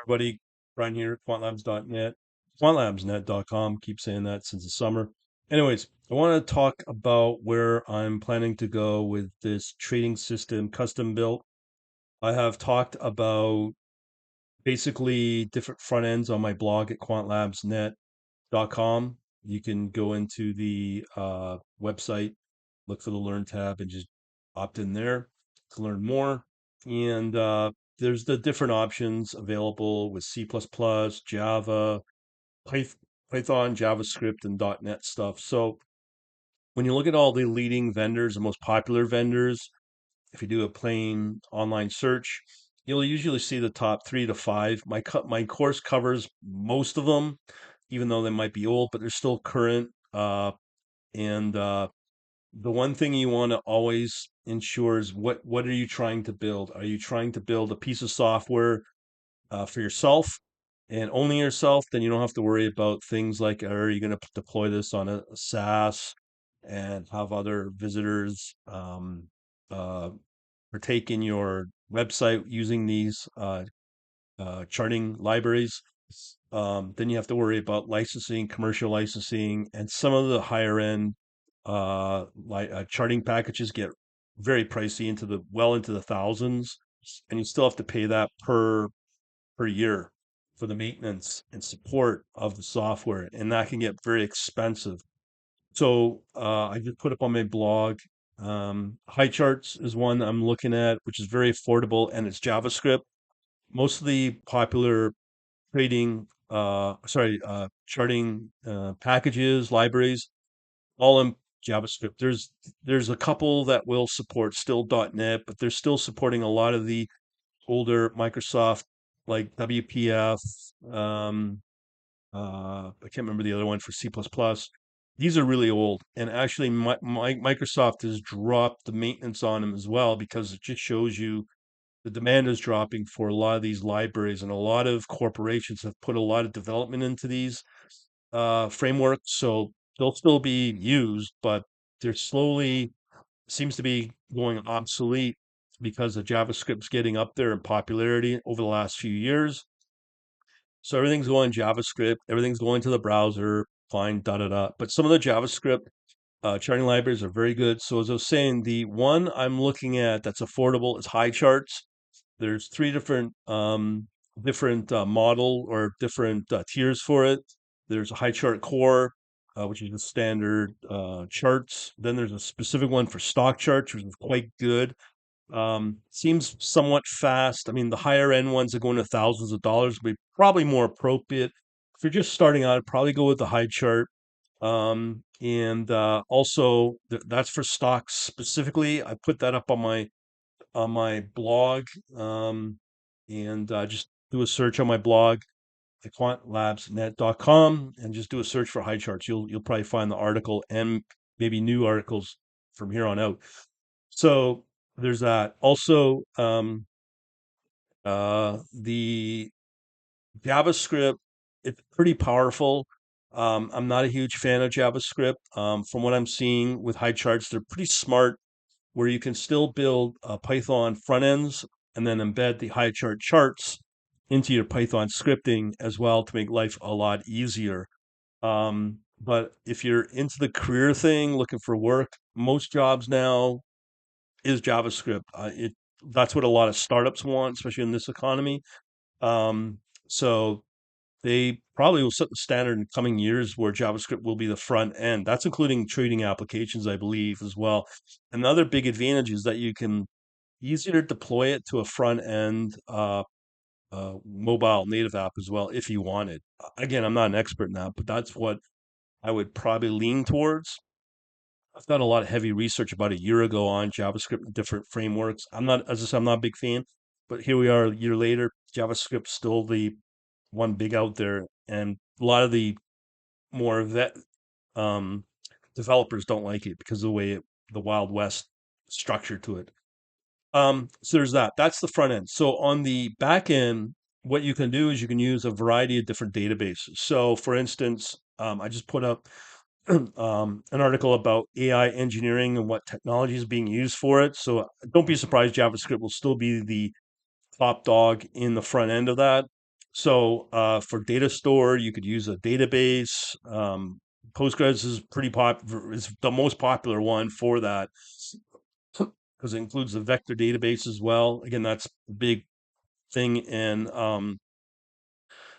everybody. Brian here, quantlabs.net, quantlabsnet.com. Keep saying that since the summer. Anyways, I want to talk about where I'm planning to go with this trading system custom built. I have talked about basically different front ends on my blog at quantlabsnet.com. You can go into the website, look for the Learn tab, and just opt in there to learn more. And there's the different options available with C++, Java, Python, JavaScript, and .NET stuff. So when you look at all the leading vendors, the most popular vendors, if you do a plain online search, you'll usually see the top 3 to 5. My course covers most of them, even though they might be old, but they're still current. And The one thing you want to always ensure is what are you trying to build? Are you trying to build a piece of software for yourself and only yourself? Then you don't have to worry about things like, are you going to deploy this on a SaaS and have other visitors uh, partake in your website using these charting libraries? Then you have to worry about licensing, commercial licensing, and some of the higher end charting packages get very pricey into the thousands, and you still have to pay that per year for the maintenance and support of the software, and that can get very expensive. So I just put up on my blog. Highcharts is one I'm looking at, which is very affordable, and it's JavaScript. Most of the popular charting packages, libraries, all in JavaScript. There's a couple that will support still .NET, but they're still supporting a lot of the older Microsoft like WPF. I can't remember the other one for C++. These are really old, and actually, Microsoft has dropped the maintenance on them as well because it just shows you the demand is dropping for a lot of these libraries, and a lot of corporations have put a lot of development into these frameworks, so they'll still be used, but they're slowly seems to be going obsolete because the JavaScript's getting up there in popularity over the last few years. So everything's going JavaScript, everything's going to the browser, fine, da da da. But some of the JavaScript charting libraries are very good. So as I was saying, the one I'm looking at that's affordable is Highcharts. There's 3 different model or different tiers for it. There's a Highchart Core, which is the standard charts. Then there's a specific one for stock charts, which is quite good. Seems somewhat fast. I mean, the higher end ones are going to thousands of dollars, but probably more appropriate. If you're just starting out, I'd probably go with the high chart. And Also, that's for stocks specifically. I put that up on my blog, and just do a search on my blog at quantlabsnet.com and just do a search for high charts. You'll probably find the article and maybe new articles from here on out. So there's that. Also, the JavaScript, it's pretty powerful. I'm not a huge fan of JavaScript. From what I'm seeing with high charts, they're pretty smart where you can still build Python front ends and then embed the high chart charts into your Python scripting as well to make life a lot easier. But if you're into the career thing, looking for work, most jobs now is JavaScript. That's what a lot of startups want, especially in this economy. So they probably will set the standard in coming years where JavaScript will be the front end. That's including trading applications, I believe, as well. Another big advantage is that you can easier deploy it to a front end mobile native app as well if you wanted. Again, I'm not an expert in that, but that's what I would probably lean towards. I've done a lot of heavy research about a year ago on JavaScript and different frameworks. I'm not, as I said, I'm not a big fan, but here we are a year later. JavaScript's still the one big out there, and a lot of the more vet um, developers don't like it because of the way the Wild West structure to it. So there's that. That's the front end. So on the back end, what you can do is you can use a variety of different databases. So for instance, I just put up an article about AI engineering and what technology is being used for it. So don't be surprised, JavaScript will still be the top dog in the front end of that. So for data store, you could use a database. Postgres is pretty popular, is the most popular one for that because it includes the vector database as well. Again, that's a big thing in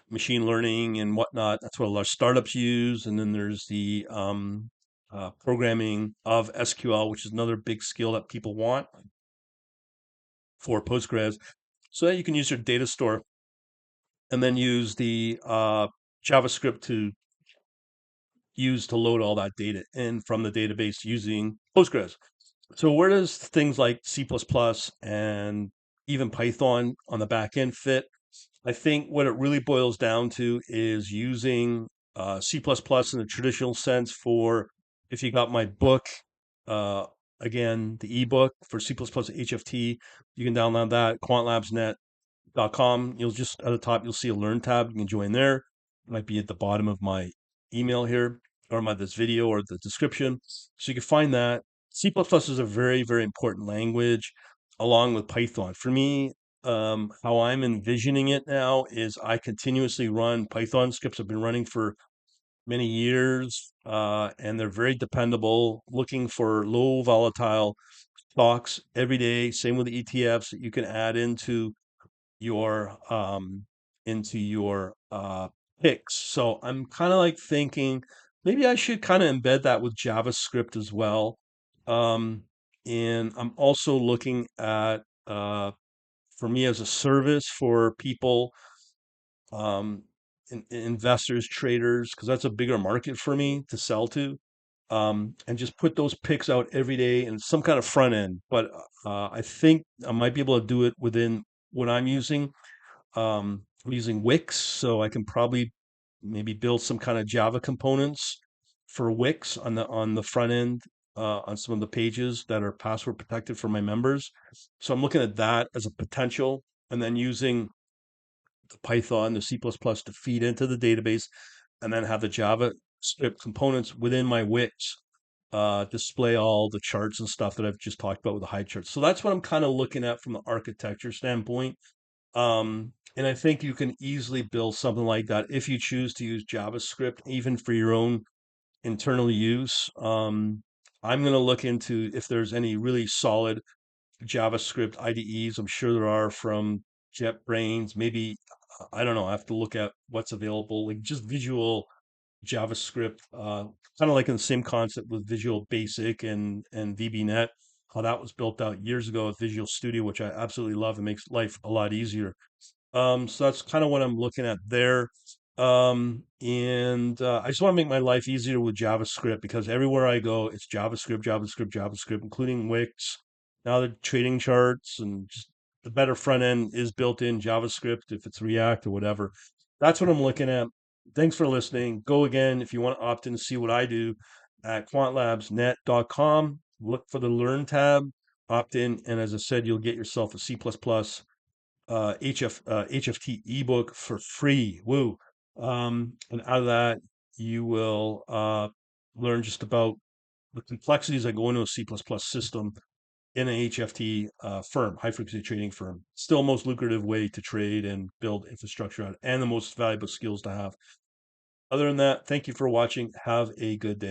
machine learning and whatnot. That's what a lot of startups use. And then there's the programming of SQL, which is another big skill that people want for Postgres. So that you can use your data store and then use the JavaScript to use to load all that data in from the database using Postgres. So where does things like C++ and even Python on the back end fit? I think what it really boils down to is using C++ in the traditional sense for if you got my book, uh, again, the ebook for C++ HFT, you can download that, quantlabsnet.com. You'll just at the top, you'll see a learn tab. You can join there. It might be at the bottom of my email here or my this video or the description. So you can find that. C++ is a very, very important language along with Python. For me, how I'm envisioning it now is I continuously run Python scripts. I've been running for many years, and they're very dependable, looking for low volatile stocks every day. Same with the ETFs that you can add your into your picks. So I'm kind of like thinking maybe I should kind of embed that with JavaScript as well. Um, and I'm also looking at for me as a service for people, um, investors, traders, because that's a bigger market for me to sell to. And just put those picks out every day in some kind of front end. But I think I might be able to do it within what I'm using Wix, so I can probably maybe build some kind of Java components for Wix on the front end on some of the pages that are password protected for my members. So I'm looking at that as a potential, and then using the Python, the C++ to feed into the database, and then have the JavaScript components within my Wix display all the charts and stuff that I've just talked about with the Highcharts. So that's what I'm kind of looking at from the architecture standpoint. And I think you can easily build something like that if you choose to use JavaScript, even for your own internal use. I'm going to look into if there's any really solid JavaScript IDEs. I'm sure there are from JetBrains. Maybe, I don't know. I have to look at what's available, like just visual JavaScript, kind of like in the same concept with Visual Basic and VBNet, how that was built out years ago with Visual Studio, which I absolutely love. It makes life a lot easier. So that's kind of what I'm looking at there. And I just want to make my life easier with JavaScript because everywhere I go, it's JavaScript, JavaScript, JavaScript, including Wix. Now the trading charts and just the better front end is built in JavaScript if it's React or whatever. That's what I'm looking at. Thanks for listening. Go again if you want to opt in to see what I do at quantlabsnet.com. Look for the Learn tab, opt in, and as I said, you'll get yourself a C++ HFT ebook for free. Woo. And out of that, you will learn just about the complexities that go into a C++ system in an HFT firm, high frequency trading firm. Still most lucrative way to trade and build infrastructure out and the most valuable skills to have. Other than that, thank you for watching. Have a good day.